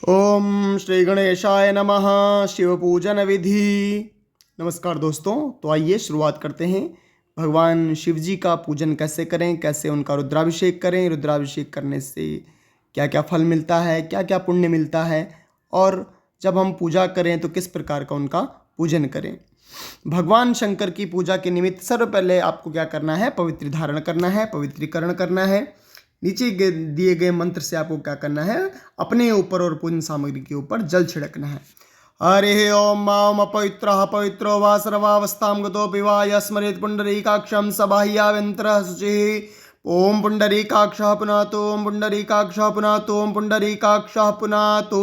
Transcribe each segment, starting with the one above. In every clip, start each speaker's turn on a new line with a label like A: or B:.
A: ओम श्री गणेशाय नमः। शिव पूजन विधि। नमस्कार दोस्तों, तो आइए शुरुआत करते हैं। भगवान शिव जी का पूजन कैसे करें, कैसे उनका रुद्राभिषेक करें, रुद्राभिषेक करने से क्या क्या फल मिलता है, क्या क्या पुण्य मिलता है, और जब हम पूजा करें तो किस प्रकार का उनका पूजन करें। भगवान शंकर की पूजा के निमित्त सर्वपहले आपको क्या करना है, पवित्र धारण करना है, पवित्रीकरण करना है। नीचे दिए गए मंत्र से आपको क्या करना है, अपने ऊपर और पूजन सामग्री के ऊपर जल छिड़कना है। हरे ओम माम अपवित्रः पवित्रो वा सर्वावस्थां गतोऽपि वा यस्मरेत् पुण्डरीकाक्षं स बाह्याभ्यन्तरः शुचिः। ओम पुण्डरीकाक्षः पुनातु, ओम पुण्डरीकाक्षः पुनातु, ओम पुण्डरीकाक्षः पुनातु।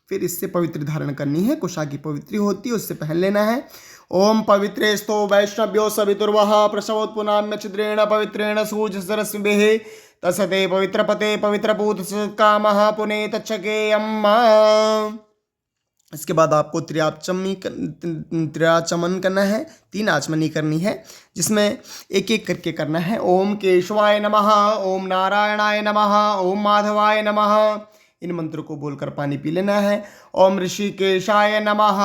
A: फिर इससे पवित्र धारण करनी है, कुशा की पवित्री होती है, उससे पहन लेना है। ओम पवित्रेस्तो वैष्णव्यो सवितुर्वः प्रसवोत्पुनाम्य छिद्रेण पवित्रेण सूज सरस्भिः तसते पवित्रपते पवित्रपूत कामः पुने तच्छके अम्मा। इसके बाद आपको त्रियाचमन करना है, 3 आचमनी करनी है, जिसमें एक एक करके करना है। ओम केशवाय नमः, ओम नारायणाय नमः, ओम माधवाय नमः। इन मंत्रों को बोलकर पानी पी लेना है। ओम ऋषिकेशाय नमः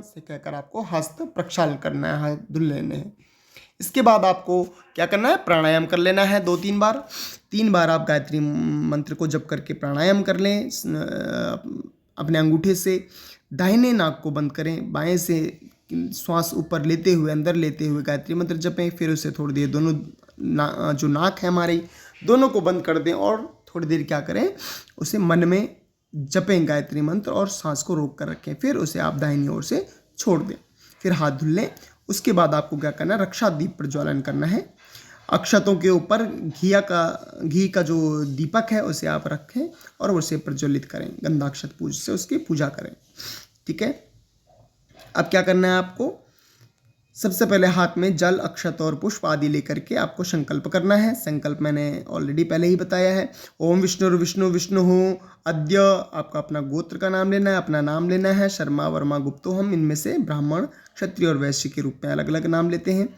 A: से कहकर आपको हस्त प्रक्षालन करना है, धुल लेने हैं। इसके बाद आपको क्या करना है, प्राणायाम कर लेना है 2-3 बार। 3 बार आप गायत्री मंत्र को जप करके प्राणायाम कर लें। अपने अंगूठे से दाहिने नाक को बंद करें, बाएं से श्वास ऊपर लेते हुए, अंदर लेते हुए गायत्री मंत्र जपें। फिर उसे थोड़ी देर दोनों जो नाक है हमारी, दोनों को बंद कर दें और थोड़ी देर क्या करें, उसे मन में जपें गायत्री मंत्र और सांस को रोक कर रखें। फिर उसे आप दाहिनी ओर से छोड़ दें, फिर हाथ धुल लें। उसके बाद आपको क्या करना है, रक्षा दीप प्रज्वलन करना है। अक्षतों के ऊपर घी का जो दीपक है उसे आप रखें और उसे प्रज्वलित करें, गंधाक्षत पूज से उसकी पूजा करें। ठीक है। अब क्या करना है आपको, सबसे पहले हाथ में जल, अक्षत और पुष्प आदि लेकर के आपको संकल्प करना है। संकल्प मैंने ऑलरेडी पहले ही बताया है। ओम विष्णु विष्णु विष्णु अद्य, आपका अपना गोत्र का नाम लेना है, अपना नाम लेना है। शर्मा वर्मा गुप्तो, हम इनमें से ब्राह्मण, क्षत्रिय और वैश्य के रूप में अलग अलग नाम लेते हैं।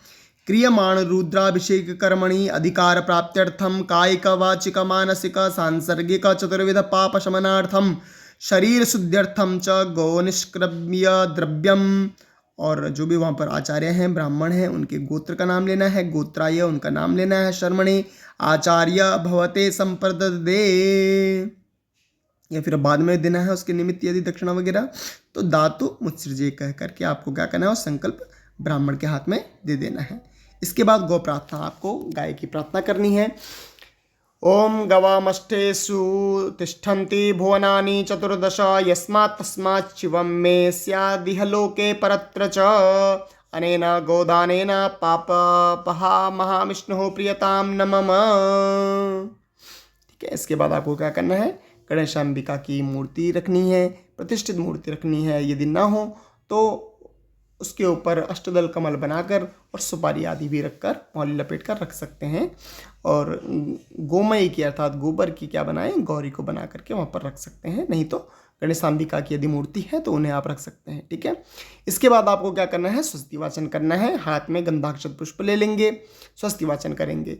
A: क्रियमाण रुद्राभिषेक कर्मणि अधिकार प्राप्त्यर्थम कायिक वाचिक मानसिक सांसर्गिक चतुर्विध पाप शमनार्थम शरीर शुद्ध्यर्थम च गो निष्क्रम्य द्रव्यम। और जो भी वहाँ पर आचार्य हैं, ब्राह्मण हैं, उनके गोत्र का नाम लेना है। गोत्राय, उनका नाम लेना है। शर्मणे आचार्य भवते संप्रददे, या फिर बाद में देना है उसके निमित्त यदि दक्षिणा वगैरह। तो दातु मुत्सृजे कह करके आपको क्या करना है, और संकल्प ब्राह्मण के हाथ में दे देना है। इसके बाद गौ प्रार्थना, आपको गाय की प्रार्थना करनी है। ओम गवामष्टेषु तिष्ठन्ति भुवनानि चतुर्दश यस्मात् तस्मात् शिवं मे स्यादिह लोके परत्र च अनेन गोदानेन पापपहा महाविष्णुः प्रियतां न मम। ठीक है। इसके बाद आपको क्या करना है, गणेशांबिका की मूर्ति रखनी है, प्रतिष्ठित मूर्ति रखनी है। यदि ना हो तो उसके ऊपर अष्टदल कमल बनाकर और सुपारी आदि भी रखकर, मौली लपेट कर रख सकते हैं। और गोमय की अर्थात गोबर की क्या बनाएं, गौरी को बना करके वहाँ पर रख सकते हैं। नहीं तो गणेशांबिका की यदि मूर्ति है तो उन्हें आप रख सकते हैं। ठीक है। इसके बाद आपको क्या करना है, स्वस्ति वाचन करना है। हाथ में गंधाक्षत पुष्प ले लेंगे, स्वस्ति वाचन करेंगे।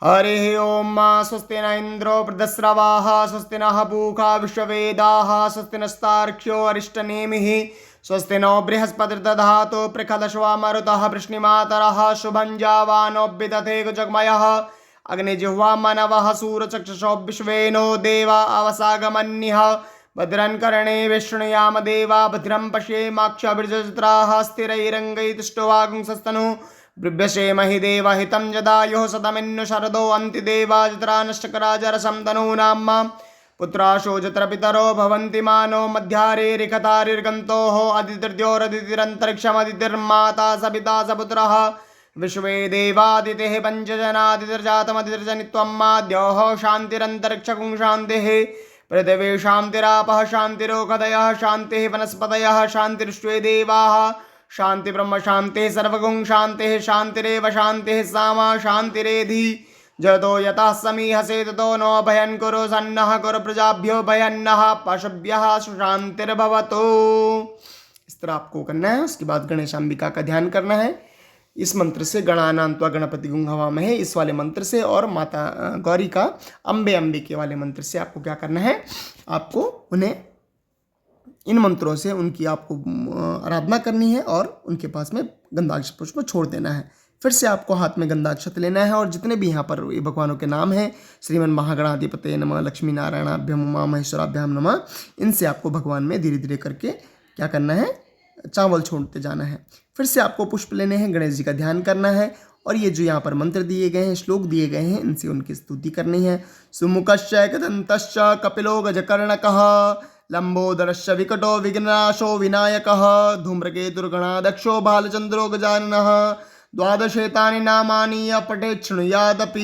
A: हरे ओम स्वस्ति न इंद्रो वृद्धस्रवाः स्वस्ति नः पूषा विश्ववेदाः स्वस्ति नस्तार्क्ष्यो अरिष्टनेमिः स्वस्ति नो बृहस्पतिर्दधातु प्रखलश्वा मरुतः वृष्णिमातरः शुभं जावानो विदधे जगमयः अग्निजिह्वा मनवः सूरचक्षुषो विश्वेनो देवा अवसागमन्यः भद्रं कर्णे विष्णुयाम देवा भद्रं पश्येमाक्षभिर्जत्राः स्थिरैरङ्गैतुष्टवागुंसस्तनु बिभ्यसेमहि देवहितं जदायुः सदमिन्नु शरदो अन्तिदेवा जत्रा नष्टकराजरसं तनूनां पुत्राशो जत्र पितरो भवन्ति मानो मध्यारे रिखतारिर्गन्तोः अदितिर्द्योरदितिरन्तरिक्षमदितिर्माता सपिता सपुत्रः विश्वे देवादितेः पञ्चजनादितिर्जातमदितिर्जनित्वं माद्योः शान्तिरन्तरिक्षकुं शान्तिः पृथिवी शान्तिरापः शान्तिरोषधयः शान्तिः वनस्पतयः शान्तिर्विश्वे देवाः शान्ति ब्रह्म शान्तिः सर्वगुं शान्तिः शान्तिरेव शान्तिः सामा शान्तिरेधि जतो यतः समीहसे ततो नो भयं कुरु सन्नः कुरु प्रजाभ्यो भयन्नः पशुभ्यः सुशान्तिर्भवतु। इस तरह आपको करना है। उसके बाद गणेशांबिका का ध्यान करना है। इस मंत्र से गणानान्त्वा गणपति गुं हवामहे, इस वाले मंत्र से, और माता गौरी का अम्बे अम्बिके वाले मंत्र से आपको क्या करना है, आपको उन्हें इन मंत्रों से उनकी आपको आराधना करनी है और उनके पास में गंधाक्षत पुष्प छोड़ देना है। फिर से आपको हाथ में गंधाक्षत लेना है और जितने भी यहाँ पर ये भगवानों के नाम हैं, श्रीमन महागणाधिपतये नमः, लक्ष्मी नारायणाभ्यम, उमा महेश्वराभ्याम नमः, इनसे आपको भगवान में धीरे धीरे करके क्या करना है, चावल छोड़ते जाना है। फिर से आपको पुष्प लेने हैं, गणेश जी का ध्यान करना है और ये जो यहाँ पर मंत्र दिए गए हैं, श्लोक दिए गए हैं, इनसे उनकी स्तुति करनी है। सुमुखश्च एकदन्तश्च कपिलो गजकर्णकः, लंबोदरश्च विकटो विघ्नाशो विनायकः, धूम्रकेतुर्गणाध्यक्षो बालचंद्रो गजाननः, द्वादशेतानि नामानि अपठेत् शृणुयादपि।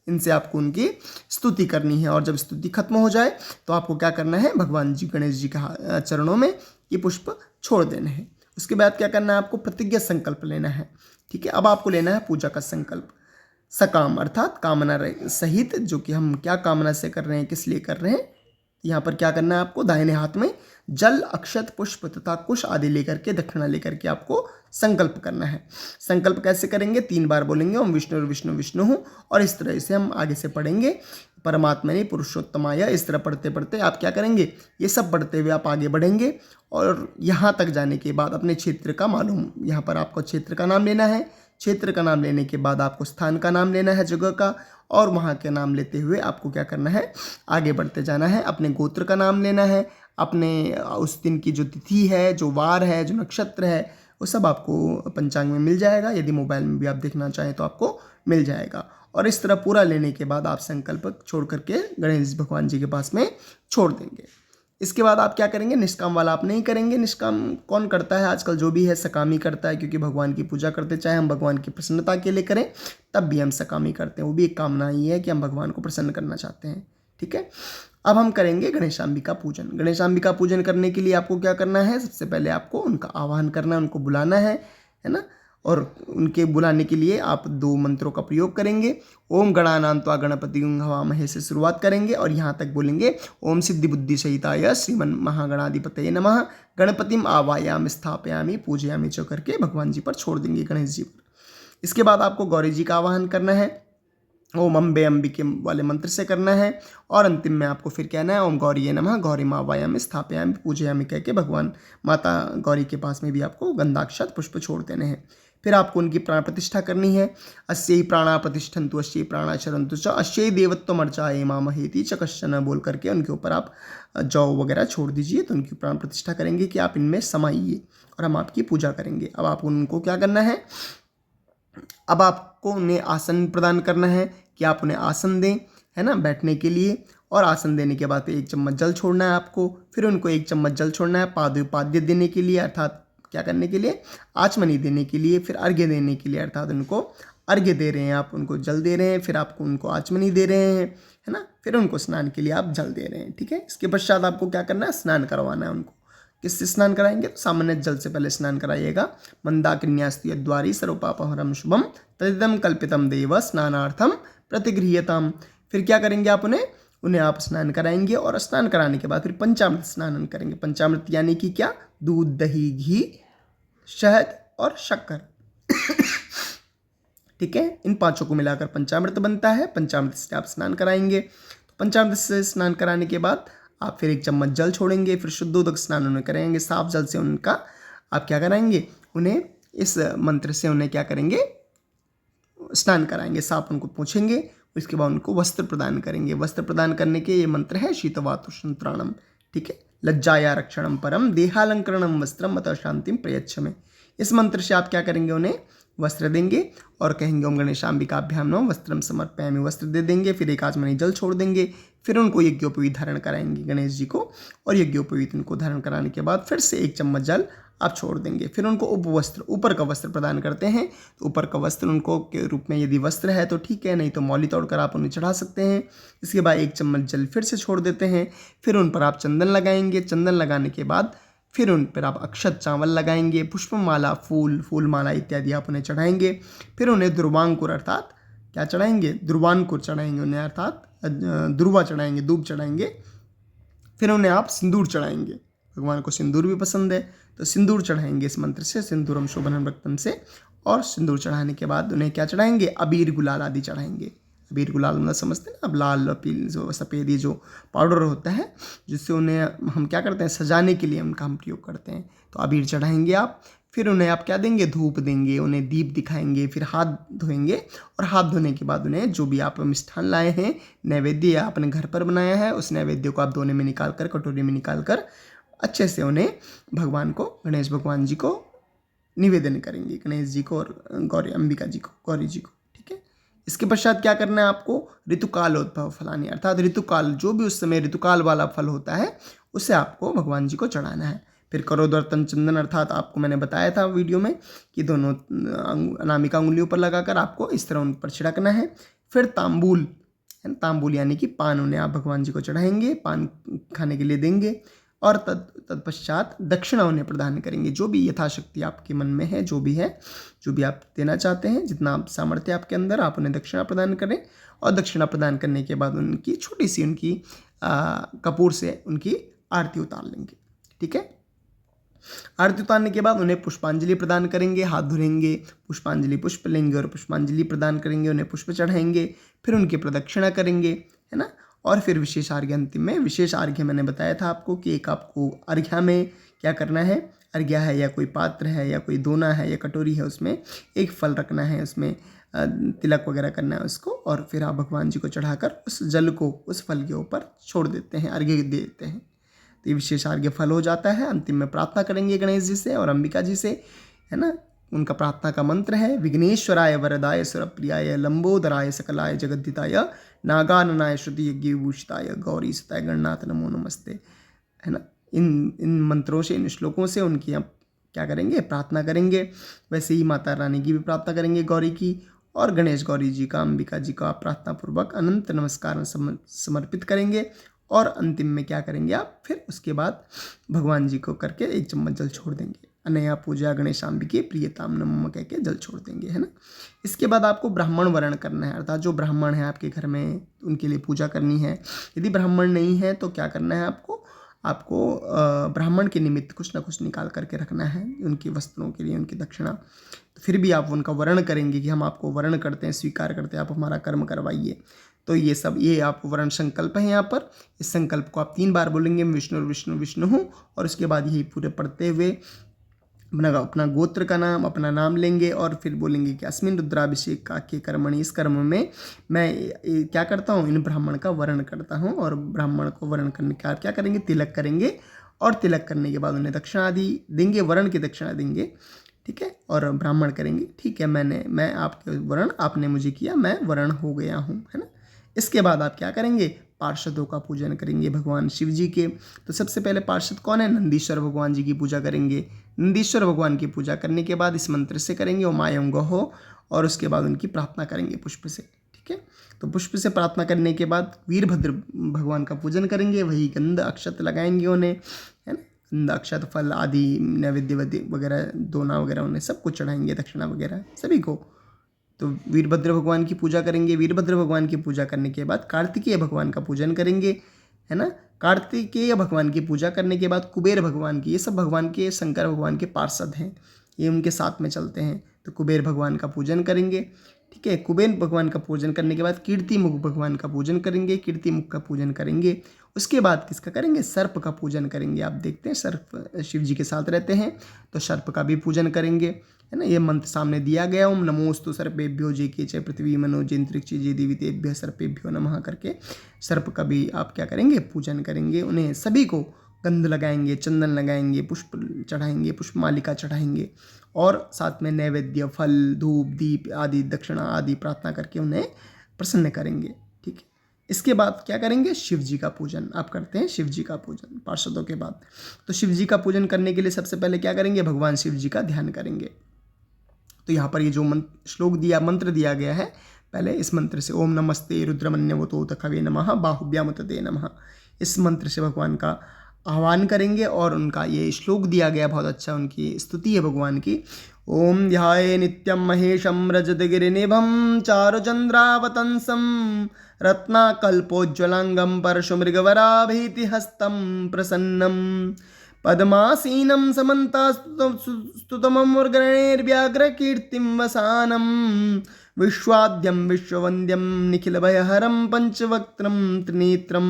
A: इनसे आपको उनकी स्तुति करनी है और जब स्तुति खत्म हो जाए तो आपको क्या करना है, भगवान जी गणेश जी के चरणों में ये पुष्प छोड़ देने हैं। उसके बाद क्या करना है, आपको प्रतिज्ञा संकल्प लेना है। ठीक है, अब आपको लेना है पूजा का संकल्प, सकाम अर्थात कामना सहित, जो कि हम क्या कामना से कर रहे हैं, किस लिए कर रहे हैं। यहाँ पर क्या करना है, आपको दाहिने हाथ में जल, अक्षत, पुष्प तथा कुश आदि लेकर के, दक्षिणा लेकर के आपको संकल्प करना है। संकल्प कैसे करेंगे, 3 बार बोलेंगे ओम विष्णु विष्णु विष्णु हूँ, और इस तरह से हम आगे से पढ़ेंगे परमात्मने पुरुषोत्तमाय। इस तरह पढ़ते पढ़ते आप क्या करेंगे, ये सब पढ़ते हुए आप आगे बढ़ेंगे और यहाँ तक जाने के बाद अपने क्षेत्र का मालूम, यहाँ पर आपको क्षेत्र का नाम लेना है। क्षेत्र का नाम लेने के बाद आपको स्थान का नाम लेना है, जगह का, और वहाँ के नाम लेते हुए आपको क्या करना है, आगे बढ़ते जाना है। अपने गोत्र का नाम लेना है, अपने उस दिन की जो तिथि है, जो वार है, जो नक्षत्र है, वो सब आपको पंचांग में मिल जाएगा। यदि मोबाइल में भी आप देखना चाहें तो आपको मिल जाएगा। और इस तरह पूरा लेने के बाद आप संकल्प छोड़ करके गणेश भगवान जी के पास में छोड़ देंगे। इसके बाद आप क्या करेंगे, निष्काम वाला आप नहीं करेंगे। निष्काम कौन करता है आजकल, जो भी है सकामी करता है, क्योंकि भगवान की पूजा करते, चाहे हम भगवान की प्रसन्नता के लिए करें तब भी हम सकामी करते हैं। वो भी एक कामना ही है कि हम भगवान को प्रसन्न करना चाहते हैं। ठीक है, अब हम करेंगे गणेशांबिका पूजन। गणेशांबिका पूजन करने के लिए आपको क्या करना है, सबसे पहले आपको उनका आह्वान करना है, उनको बुलाना है ना। और उनके बुलाने के लिए आप 2 मंत्रों का प्रयोग करेंगे। ओम गणानान्त्वा गणपति गुं हवामहे से शुरुआत करेंगे और यहाँ तक बोलेंगे ओम सिद्धि बुद्धि सहिताय श्रीमन महागणाधिपतये नमः, गणपतिम आवायाम स्थापयामि पूजयामि च करके भगवान जी पर छोड़ देंगे, गणेश जी पर। इसके बाद आपको गौरी जी का आवाहन करना है, ओम अम्बे अम्बिके वाले मंत्र से करना है। और अंतिम में आपको फिर कहना है ओम गौरीये नमः, गौरी मावायामि स्थापयामि पूजयामि कह के भगवान माता गौरी के पास में भी आपको गंधाक्षत पुष्प छोड़ देने हैं। फिर आपको उनकी प्राण प्रतिष्ठा करनी है। अस्यै प्राणा प्रतिष्ठन्तु अस्यै प्राणा चरन्तु च अस्यै देवत्वम अर्चाये मामहेति च कश्चन बोल करके उनके ऊपर आप जौ वगैरह छोड़ दीजिए, तो उनकी प्राण प्रतिष्ठा करेंगे कि आप इनमें समाइए और हम आपकी पूजा करेंगे। अब आप उनको क्या करना है, अब आपको उन्हें आसन प्रदान करना है कि आप उन्हें आसन दें, है ना, बैठने के लिए। और आसन देने के बाद 1 चम्मच जल छोड़ना है आपको। फिर उनको 1 चम्मच जल छोड़ना है पाद्योपाद्य देने के लिए, अर्थात क्या करने के लिए, आचमनी देने के लिए। फिर अर्घ्य देने के लिए, अर्थात उनको अर्घ्य दे रहे हैं आप, उनको जल दे रहे हैं, फिर आपको उनको आचमनी दे रहे हैं, है ना। फिर उनको स्नान के लिए आप जल दे रहे हैं। ठीक है, इसके पश्चात आपको क्या करना है, स्नान करवाना है उनको। किससे स्नान कराएंगे, तो सामान्य जल से पहले स्नान कराइएगा। मंदाकिन्यास्तु यद्वारी सर्वपापहरम शुभम तदिदम कल्पितम देव स्नानार्थम प्रतिगृह्यताम। फिर क्या करेंगे आप, उन्हें आप स्नान कराएंगे और स्नान कराने के बाद फिर पंचामृत स्नान करेंगे। पंचामृत यानी कि क्या, दूध, दही, घी, शहद और शक्कर। ठीक है, इन 5 को मिलाकर पंचामृत बनता है। पंचामृत से आप स्नान कराएंगे। तो पंचामृत से स्नान कराने के बाद आप फिर 1 चम्मच जल छोड़ेंगे। फिर शुद्धोदक स्नान उन्हें करेंगे, साफ जल से उनका आप क्या कराएंगे, उन्हें इस मंत्र से उन्हें क्या करेंगे, स्नान कराएंगे, साफ उनको पोंछेंगे। इसके बाद उनको वस्त्र प्रदान करेंगे। वस्त्र प्रदान करने के ये मंत्र है शीतवातुषंत्राणम। ठीक है, लज्जाया रक्षणम परम देहालंकरणम वस्त्रम अतः शांतिम प्रयच्छ में। इस मंत्र से आप क्या करेंगे, उन्हें वस्त्र देंगे और कहेंगे ओम गणेशांबिकाभ्याम नमः वस्त्रम समर्पयामि, वस्त्र दे देंगे। फिर 1 आचमनी जल छोड़ देंगे। फिर उनको यज्ञोपवीत धारण कराएंगे गणेश जी को, और यज्ञोपवीत उनको धारण कराने के बाद फिर से 1 चम्मच जल आप छोड़ देंगे। फिर उनको उपवस्त्र, ऊपर का वस्त्र प्रदान करते हैं। तो ऊपर का वस्त्र उनको के रूप में यदि वस्त्र है तो ठीक है, नहीं तो मौली तोड़कर आप उन्हें चढ़ा सकते हैं। इसके बाद 1 चम्मच जल फिर से छोड़ देते हैं। फिर उन पर आप चंदन लगाएंगे। चंदन लगाने के बाद फिर उन पर आप अक्षत चावल लगाएंगे, पुष्पमाला, फूलमाला इत्यादि आप उन्हें चढ़ाएंगे। फिर उन्हें ध्रुवांकुर अर्थात क्या चढ़ाएंगे, ध्रुवांकुर चढ़ाएंगे उन्हें, अर्थात ध्रुवा चढ़ाएंगे, दूब चढ़ाएंगे। फिर उन्हें आप सिंदूर चढ़ाएंगे, भगवान को सिंदूर भी पसंद है, तो सिंदूर चढ़ाएंगे इस मंत्र से, सिंदूरम शोभनम रक्तम से। और सिंदूर चढ़ाने के बाद उन्हें क्या चढ़ाएंगे, अबीर गुलाल आदि चढ़ाएंगे। अबीर गुलाल मतलब समझते हैं ना, अब लाल पील जो सफ़ेद ये जो पाउडर होता है जिससे उन्हें हम क्या करते हैं, सजाने के लिए उनका हम प्रयोग करते हैं। तो अबीर चढ़ाएंगे आप, फिर उन्हें आप क्या देंगे, धूप देंगे, उन्हें दीप दिखाएंगे, फिर हाथ धोएंगे। और हाथ धोने के बाद उन्हें जो भी आप मिष्ठान लाए हैं, नैवेद्य या अपने घर पर बनाया है, उस नैवेद्य को आप दोने में निकाल कर, कटोरी में निकाल कर अच्छे से उन्हें भगवान को, गणेश भगवान जी को निवेदन करेंगे, गणेश जी को और गौरी अंबिका जी को, गौरी जी को। ठीक है। इसके पश्चात क्या करना है आपको, ऋतुकालोद्भव फलानी, अर्थात ऋतुकाल जो भी उस समय ऋतुकाल वाला फल होता है उसे आपको भगवान जी को चढ़ाना है। फिर करोदर्तन चंदन, अर्थात आपको मैंने बताया था वीडियो में कि दोनों अनामिका उंगलियों पर लगाकर आपको इस तरह उन पर छिड़कना है। फिर तांबूल, तांबूल यानी कि पान, उन्हें आप भगवान जी को चढ़ाएंगे, पान खाने के लिए देंगे। और तत्पश्चात दक्षिणा उन्हें प्रदान करेंगे, जो भी यथाशक्ति आपके मन में है, जो भी है, जो भी आप देना चाहते हैं, जितना आप सामर्थ्य आपके अंदर, आप उन्हें दक्षिणा प्रदान करें। और दक्षिणा प्रदान करने के बाद उनकी छोटी सी उनकी कपूर से उनकी आरती उतार लेंगे। ठीक है। आरती उतारने के बाद उन्हें पुष्पांजलि प्रदान करेंगे, हाथ धुलेंगे, पुष्पांजलि पुष्प लेंगे और पुष्पांजलि प्रदान करेंगे, उन्हें पुष्प चढ़ाएंगे, फिर उनकी प्रदक्षिणा करेंगे, है ना। और फिर विशेष अर्घ्य अंतिम में, विशेष अर्घ्य मैंने बताया था आपको कि एक आपको अर्घ्य में क्या करना है, अर्घ्य है या कोई पात्र है या कोई दोना है या कटोरी है, उसमें एक फल रखना है, उसमें तिलक वगैरह करना है उसको, और फिर आप भगवान जी को चढ़ाकर उस जल को उस फल के ऊपर छोड़ देते हैं, अर्घ्य दे देते हैं। तो ये विशेष अर्घ्य फल हो जाता है। अंतिम में प्रार्थना करेंगे गणेश जी से और अंबिका जी से, है ना। उनका प्रार्थना का मंत्र है, विघ्नेश्वराय वरदाय सुरप्रियाय लंबोदराय सकलाय जगद्दिताय नागाननाय श्रुति यज्ञ विभूषिताय गौरी सुताय गणनाथ नमो नमस्ते, है ना। इन मंत्रों से, इन श्लोकों से उनकी आप क्या करेंगे, प्रार्थना करेंगे। वैसे ही माता रानी की भी प्रार्थना करेंगे, गौरी की, और गणेश गौरी जी का, अंबिका जी का प्रार्थना पूर्वक अनंत नमस्कार समर्पित करेंगे। और अंतिम में क्या करेंगे आप, फिर उसके बाद भगवान जी को करके एक चम्मच जल छोड़ देंगे, अनया पूजा गणेशांबिके प्रियताम नमः कह के जल छोड़ देंगे, है ना। इसके बाद आपको ब्राह्मण वरण करना है, अर्थात जो ब्राह्मण है आपके घर में उनके लिए पूजा करनी है। यदि ब्राह्मण नहीं है तो क्या करना है आपको, ब्राह्मण के निमित्त कुछ ना कुछ निकाल करके रखना है, उनकी वस्त्रों के लिए, उनकी दक्षिणा। तो फिर भी आप उनका वरण करेंगे कि हम आपको वरण करते हैं, स्वीकार करते हैं, आप हमारा कर्म करवाइए। तो ये सब, ये आपको वरण संकल्प है यहाँ पर। इस संकल्प को आप 3 बार बोलेंगे, विष्णु विष्णु विष्णु हूँ, और उसके बाद यही पूरे पढ़ते हुए अपना गोत्र का नाम, अपना नाम लेंगे और फिर बोलेंगे कि अस्मिन रुद्राभिषेक का के कर्मणि, इस कर्म में मैं क्या करता हूँ, इन ब्राह्मण का वर्ण करता हूँ। और ब्राह्मण को वर्ण करने का क्या करेंगे, तिलक करेंगे, और तिलक करने के बाद उन्हें दक्षिणा आदि देंगे, वर्ण की दक्षिणा देंगे। ठीक है। और ब्राह्मण करेंगे, ठीक है, मैं आपके वर्ण, आपने मुझे किया, मैं वर्ण हो गया हूँ, है ना। इसके बाद आप क्या करेंगे, पार्षदों का पूजन करेंगे भगवान शिव जी के। तो सबसे पहले पार्षद कौन है, नंदीश्वर भगवान जी की पूजा करेंगे। नंदीश्वर भगवान की पूजा करने के बाद इस मंत्र से करेंगे, ओमायं गहो, और उसके बाद उनकी प्रार्थना करेंगे पुष्प से। ठीक है। तो पुष्प से प्रार्थना करने के बाद वीरभद्र भगवान का पूजन करेंगे, वही गंध अक्षत लगाएंगे उन्हें, है ना। गंध अक्षत फल आदि नैवेद्य वगैरह, दोना वगैरह, उन्हें सब कुछ चढ़ाएंगे, दक्षिणा वगैरह सभी को। तो वीरभद्र भगवान की पूजा करेंगे। वीरभद्र भगवान की पूजा करने के बाद कार्तिकेय भगवान का पूजन करेंगे, है ना। कार्तिकेय भगवान की पूजा करने के बाद कुबेर भगवान की, ये सब भगवान के, शंकर भगवान के पार्षद हैं, ये उनके साथ में चलते हैं। तो कुबेर भगवान का पूजन करेंगे। ठीक है। कुबेर भगवान का पूजन करने के बाद कीर्तिमुख भगवान का पूजन करेंगे, कीर्तिमुख का पूजन करेंगे। उसके बाद किसका करेंगे, सर्प का पूजन करेंगे। आप देखते हैं सर्प शिव जी के साथ रहते हैं, तो सर्प का भी पूजन करेंगे, है ना। ये मंत्र सामने दिया गया, ओम नमोस्तु सर्पेभ्यो जे के च पृथ्वी मनो जंत्रिक्षि जे देवीतेभ्य सर्पेभ्यो नमः करके सर्प का भी आप क्या करेंगे, पूजन करेंगे। उन्हें सभी को गंध लगाएंगे, चंदन लगाएंगे, पुष्प चढ़ाएंगे, पुष्प मालिका चढ़ाएंगे, और साथ में नैवेद्य, फल, धूप, दीप आदि, दक्षिणा आदि प्रार्थना करके उन्हें प्रसन्न करेंगे। ठीक है। इसके बाद क्या करेंगे, शिव जी का पूजन आप करते हैं, शिव जी का पूजन पार्षदों के बाद। तो शिव जी का पूजन करने के लिए सबसे पहले क्या करेंगे, भगवान शिव जी का ध्यान करेंगे। तो यहाँ पर ये जो मंत्र दिया गया है, पहले इस मंत्र से ओम नमस्ते रुद्रमन्यवतो तखवे नमः बाहुभ्याम तते नमः, इस मंत्र से भगवान का आह्वान करेंगे। और उनका ये श्लोक दिया गया बहुत अच्छा, उनकी स्तुति है भगवान की। ओम ध्याये नित्यं महेशं रजतगिरिनिभं चारुचंद्रावतंसं रत्नाकल्पोज्ज्वलांगं परशुमृगवराभीतिहस्तं प्रसन्नं पद्मासीनं समन्तास्तुतममुर्गणैर्व्याघ्रकीर्तिं वसानं विश्वाद्यं विश्ववन्द्यं निखिलभयहरं पंचवक्त्रं त्रिनेत्रम।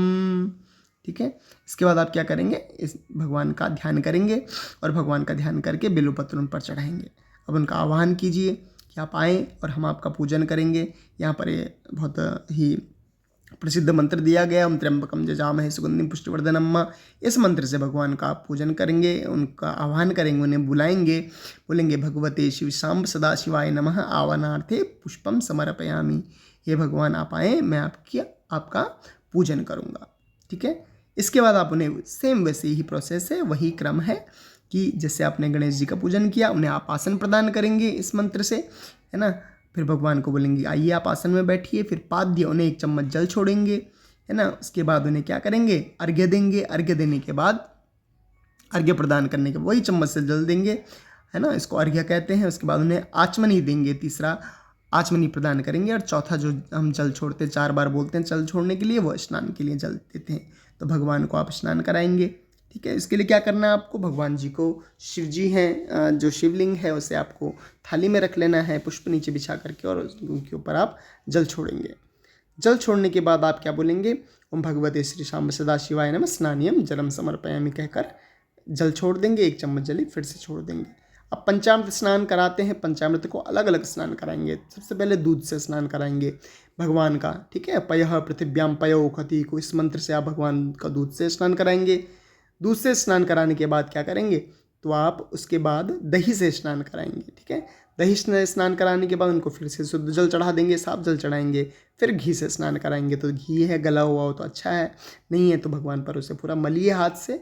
A: ठीक है, इसके बाद आप क्या करेंगे, इस भगवान का ध्यान करेंगे और भगवान का ध्यान करके बिल्वपत्र उन पर चढ़ाएंगे। अब उनका आह्वान कीजिए कि आप आएँ और हम आपका पूजन करेंगे। यहाँ पर ये बहुत ही प्रसिद्ध मंत्र दिया गया, ओम त्र्यंबकम जजामहे सुगंधिम पुष्टिवर्धनम। इस मंत्र से भगवान का आप पूजन करेंगे, उनका आह्वान करेंगे, उन्हें बुलाएंगे, बोलेंगे भगवते शिव शाम्ब सदा शिवाय नमः आवानार्थे पुष्पम समर्पयामि। ये भगवान आप आए, मैं आपका पूजन करूँगा। ठीक है, इसके बाद आप उन्हें सेम वैसे ही प्रोसेस है, वही क्रम है कि जैसे आपने गणेश जी का पूजन किया, उन्हें आप आसन प्रदान करेंगे इस मंत्र से, है ना। फिर भगवान को बोलेंगे आइए आप आसन में बैठिए, फिर पाद्य उन्हें 1 चम्मच जल छोड़ेंगे, है ना। उसके बाद उन्हें क्या करेंगे, अर्घ्य देंगे। अर्घ्य देने के बाद, अर्घ्य प्रदान करने के वही चम्मच से जल देंगे, है ना, इसको अर्घ्य कहते हैं। उसके बाद उन्हें आचमनी देंगे, तीसरा आचमनी प्रदान करेंगे। और चौथा जो हम जल छोड़ते हैं, 4 बार बोलते हैं जल छोड़ने के लिए, वो स्नान के लिए जल देते हैं। तो भगवान को आप स्नान कराएंगे। ठीक है, इसके लिए क्या करना है आपको, भगवान जी को, शिव जी हैं, जो शिवलिंग है उसे आपको थाली में रख लेना है, पुष्प नीचे बिछा करके, और उनके ऊपर आप जल छोड़ेंगे। जल छोड़ने के बाद आप क्या बोलेंगे, ओम भगवते श्री शाम्ब सदा शिवाय नमः स्नानियम जलम समर्पयामि कहकर जल छोड़ देंगे। 1 चम्मच जल फिर से छोड़ देंगे। अब पंचामृत स्नान कराते हैं, पंचामृत को अलग अलग स्नान कराएंगे। सबसे पहले दूध से स्नान कराएंगे भगवान का। ठीक है, पयः पृथिव्याम पयो खति को, इस मंत्र से आप भगवान का दूध से स्नान कराएंगे। दूध से स्नान कराने के बाद क्या करेंगे, तो आप उसके बाद दही से स्नान कराएंगे। ठीक है, दही से स्नान कराने के बाद उनको फिर से शुद्ध जल चढ़ा देंगे, साफ जल चढ़ाएंगे। फिर घी से स्नान कराएंगे। तो घी है गला हुआ हो तो अच्छा है, नहीं है तो भगवान पर उसे पूरा मलिए हाथ से।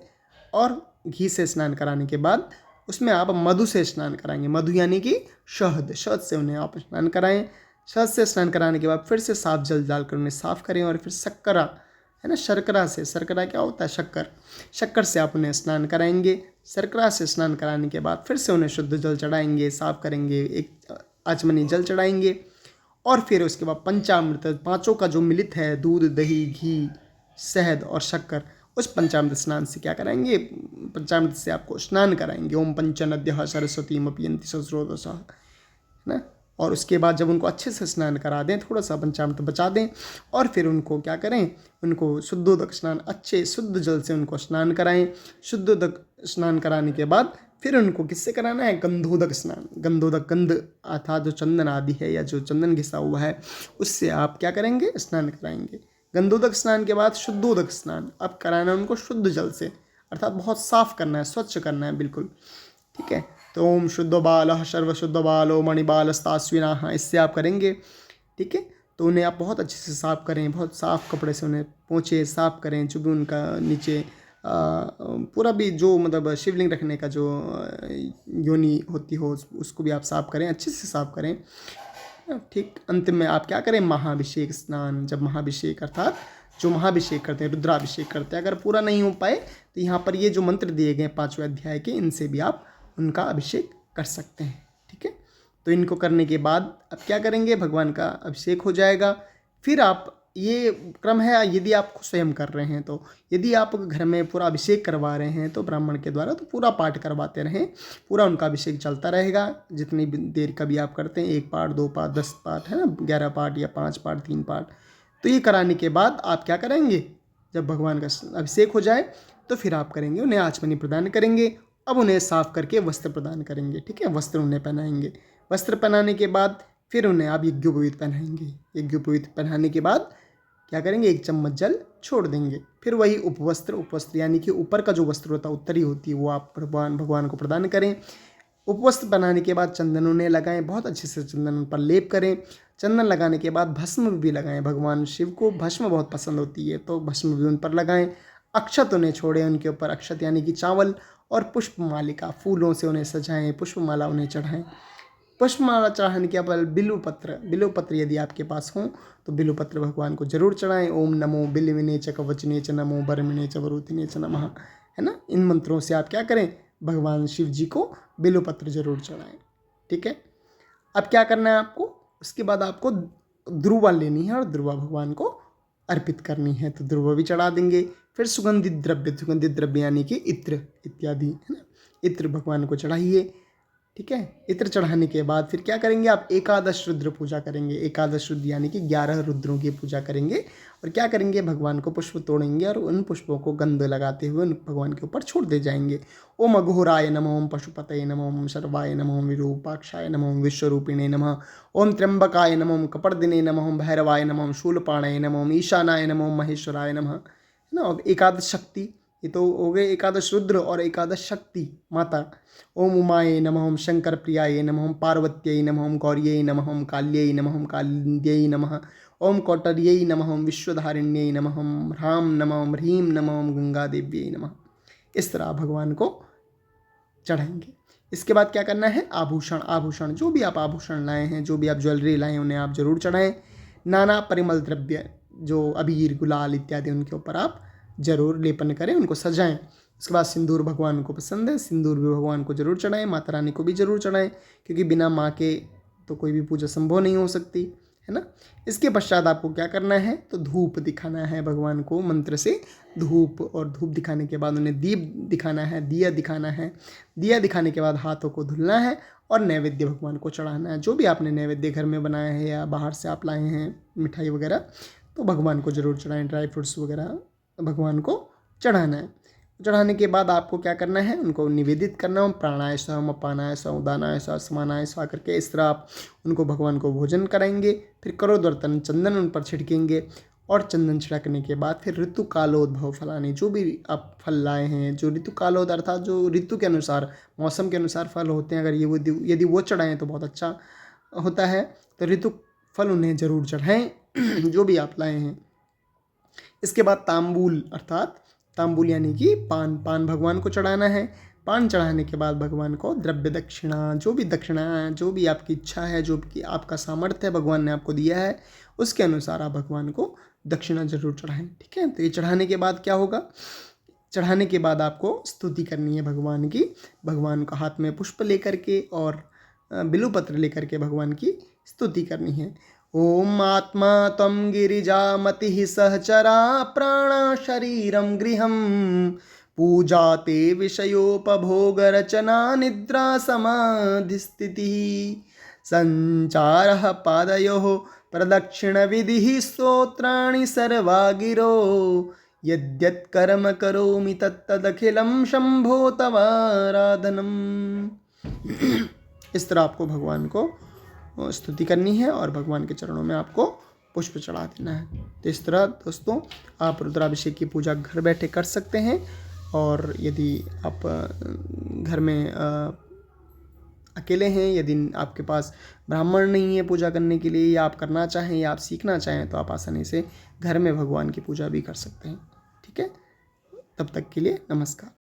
A: और घी से स्नान कराने के बाद उसमें आप मधु से स्नान कराएंगे। मधु यानी कि शहद, शहद से उन्हें आप स्नान कराएं। शहद से स्नान कराने के बाद फिर से साफ जल डालकर उन्हें साफ करें। और फिर शक्करा, है ना, शर्करा से, शर्करा क्या होता है, शक्कर, शक्कर से आप उन्हें स्नान कराएंगे। शर्करा से स्नान कराने के बाद फिर से उन्हें शुद्ध जल चढ़ाएंगे, साफ करेंगे, 1 आचमनी जल चढ़ाएंगे। और फिर उसके बाद पंचामृत, 5 का जो मिलित है, दूध दही घी शहद और शक्कर, उस पंचामृत स्नान से क्या कराएंगे, पंचामृत से आपको स्नान कराएंगे। ओम पंचनद्यः सरस्वतीम अपयन्ति सस्रोदशः, है ना। और उसके बाद जब उनको अच्छे से स्नान करा दें, थोड़ा सा पंचामृत बचा दें, और फिर उनको क्या करें, उनको शुद्धोदक स्नान, अच्छे शुद्ध जल से उनको स्नान कराएं। शुद्धोदक स्नान कराने के बाद फिर उनको किससे कराना है, गंधोदक स्नान। गंधोदक, गंध अर्थात जो चंदन आदि है या जो चंदन घिसा हुआ है, उससे आप क्या करेंगे, स्नान कराएंगे। गंधोदक स्नान के बाद शुद्धोदक स्नान अब कराना है उनको शुद्ध जल से, अर्थात बहुत साफ करना है, स्वच्छ करना है बिल्कुल। ठीक है, तो ओम शुद्ध बालः सर्वशुद्ध बालो मणिबालस्तास्विनाः, इससे आप करेंगे। ठीक है, तो उन्हें आप बहुत अच्छे से साफ़ करें, बहुत साफ़ कपड़े से उन्हें पोंछे, साफ़ करें। जो भी उनका नीचे पूरा भी जो मतलब शिवलिंग रखने का जो योनि होती हो, उसको भी आप साफ़ करें, अच्छे से साफ़ करें। ठीक, अंतिम में आप क्या करें, महाभिषेक स्नान। जब महाभिषेक अर्थात जो महाभिषेक करते हैं, रुद्राभिषेक करते हैं, अगर पूरा नहीं हो पाए तो यहाँ पर ये जो मंत्र दिए गए 5वें अध्याय के, इनसे भी आप उनका अभिषेक कर सकते हैं। ठीक है, तो इनको करने के बाद अब क्या करेंगे, भगवान का अभिषेक हो जाएगा। फिर आप, ये क्रम है यदि आप स्वयं कर रहे हैं तो। यदि आप घर में पूरा अभिषेक करवा रहे हैं तो ब्राह्मण के द्वारा, तो पूरा पाठ करवाते रहें, पूरा उनका अभिषेक चलता रहेगा। जितनी देर का भी आप करते हैं, 1 पाठ 2 पाठ 10 पाठ, है ना, 11 पाठ या 5 पाठ 3 पाठ, तो ये कराने के बाद आप क्या करेंगे, जब भगवान का अभिषेक हो जाए तो फिर आप करेंगे, उन्हें आचमनी प्रदान करेंगे। अब उन्हें साफ करके वस्त्र प्रदान करेंगे। ठीक है, वस्त्र उन्हें पहनाएंगे। वस्त्र पहनाने के बाद फिर उन्हें आप यज्ञोपवीत पहनाएंगे। यज्ञोपवीत पहनाने के बाद क्या करेंगे, 1 चम्मच जल छोड़ देंगे। फिर वही उपवस्त्र, उपवस्त्र यानी कि ऊपर का जो वस्त्र होता है, उत्तरी होती है, वो आप भगवान को प्रदान करें। उपवस्त्र बनाने के बाद चंदन उन्हें लगाएं, बहुत अच्छे से चंदन उन पर लेप करें। चंदन लगाने के बाद भस्म भी लगाएं। भगवान शिव को भस्म बहुत पसंद होती है, तो भस्म भी उन पर लगाएं। अक्षत उन्हें छोड़ें, उनके ऊपर अक्षत यानी कि चावल और पुष्पमालिका, फूलों से उन्हें सजाएं, पुष्पमाला उन्हें चढ़ाएं। पुष्पमाला चढ़ाने के बाद बिल्वपत्र यदि आपके पास हों तो बिल्वपत्र भगवान को जरूर चढ़ाएं। ओम नमो बिल्विने च कवचने च नमो बरमिने च वरुतिने च नमः, है ना। इन मंत्रों से आप क्या करें, भगवान शिव जी को बिल्वपत्र जरूर चढ़ाएं। ठीक है, अब क्या करना है आपको, उसके बाद आपको ध्रुवा लेनी है और ध्रुवा भगवान को अर्पित करनी है तो ध्रुव भी चढ़ा देंगे। फिर सुगंधित द्रव्य यानी कि इत्र इत्यादि, है ना, इत्र भगवान को चढ़ाइए। ठीक है, इत्र चढ़ाने के बाद फिर क्या करेंगे आप? एकादश रुद्र पूजा करेंगे। एकादश रुद्र यानी कि 11 रुद्रों की पूजा करेंगे। और क्या करेंगे? भगवान को पुष्प तोड़ेंगे और उन पुष्पों को गंध लगाते हुए उन भगवान के ऊपर छोड़ दे जाएंगे। ओम अघोराय नमः, ओम पशुपतये नमः, ओम शर्वाय नमः, ओम विरूपाक्षाय नमः, ओम विश्वरूपिणे नमः, ओम त्र्यंबकाय नमः, ओम कपर्दिने नमः, ओम भैरवाय नमः, ओम शूलपाणये नमः, ओम ईशानाय नमः, ओम महेश्वराय नमः, है ना। और एकादश शक्ति, ये तो हो गए एकादश रुद्र और एकादश शक्ति माता। ओम उमाय नमः, ओम शंकर प्रियाय नमः, ओम पार्वत्यै नमः, ओम गौर्यै नमः, ओम काल्यै नमः, ओम कालिंद्यै नमः, ओम कौटर्यै नमः, ओम विश्वधारिण्यै नमः, ओम ह्रां नमः, ओम ह्रीं नमः, ओम गंगा देव्यै नमः। इस तरह भगवान को चढ़ाएंगे। इसके बाद क्या करना है? आभूषण जो भी आप आभूषण लाए हैं, जो भी आप ज्वेलरी लाए हैं, उन्हें आप जरूर चढ़ाएं। नाना परिमल द्रव्य, जो अबीर गुलाल इत्यादि, उनके ऊपर आप जरूर लेपन करें, उनको सजाएं। उसके बाद सिंदूर भगवान को पसंद है, सिंदूर भी भगवान को जरूर चढ़ाएं। माता रानी को भी जरूर चढ़ाएं, क्योंकि बिना माँ के तो कोई भी पूजा संभव नहीं हो सकती, है ना। इसके पश्चात आपको क्या करना है? तो धूप दिखाना है भगवान को मंत्र से, धूप। और धूप दिखाने के बाद उन्हें दीप दिखाना है, दिया दिखाना है। दिया दिखाने के बाद हाथों को धुलना है और नैवेद्य भगवान को चढ़ाना है। जो भी आपने नैवेद्य घर में बनाया है या बाहर से आप लाए हैं मिठाई वगैरह, तो भगवान को जरूर चढ़ाएं। ड्राई फ्रूट्स वगैरह भगवान को चढ़ाना है। चढ़ाने के बाद आपको क्या करना है? उनको निवेदित करना है। प्राणाय स्वाहा, अपानाय स्वाहा, उदानाय स्वाहा, समानाय स्वाहा करके इस तरह आप उनको भगवान को भोजन कराएंगे। फिर करोदर्तन, चंदन उन पर छिड़केंगे। और चंदन छिड़कने के बाद फिर ऋतु कालोद्भव फलानी, जो भी आप फल लाए हैं, जो ऋतु कालोद अर्थात जो ऋतु के अनुसार, मौसम के अनुसार फल होते हैं, अगर ये यदि वो चढ़ाएँ तो बहुत अच्छा होता है। तो ऋतु फल उन्हें जरूर चढ़ाएँ जो भी आप लाए हैं। इसके बाद तांबूल, अर्थात तांबूल यानी कि पान भगवान को चढ़ाना है। पान चढ़ाने के बाद भगवान को द्रव्य दक्षिणा, जो भी दक्षिणा है, जो भी आपकी इच्छा है, जो भी आपका सामर्थ्य है भगवान ने आपको दिया है, उसके अनुसार आप भगवान को दक्षिणा जरूर चढ़ाएं। ठीक है, तो ये चढ़ाने के बाद क्या होगा? चढ़ाने के बाद आपको स्तुति करनी है भगवान की। भगवान का हाथ में पुष्प लेकर के और बिल्वपत्र लेकर के भगवान की स्तुति करनी है। ओम आत्मा त्वं गिरिजामतिः सहचरा प्राणा शरीरं गृहं पूजा ते विषयोपभोगरचना निद्रा समाधिस्थितिः संचारः पादयोः प्रदक्षिणविधिः स्तोत्राणि सर्वा गिरो यद्यत् कर्म करोमि तत्तदखिलं शंभो तवाराधनम्। इस तरह आपको भगवान को स्तुति करनी है और भगवान के चरणों में आपको पुष्प चढ़ा देना है। तो इस तरह दोस्तों आप रुद्राभिषेक की पूजा घर बैठे कर सकते हैं। और यदि आप घर में अकेले हैं, यदि आपके पास ब्राह्मण नहीं है पूजा करने के लिए, या आप करना चाहें या आप सीखना चाहें, तो आप आसानी से घर में भगवान की पूजा भी कर सकते हैं। ठीक है, तब तक के लिए नमस्कार।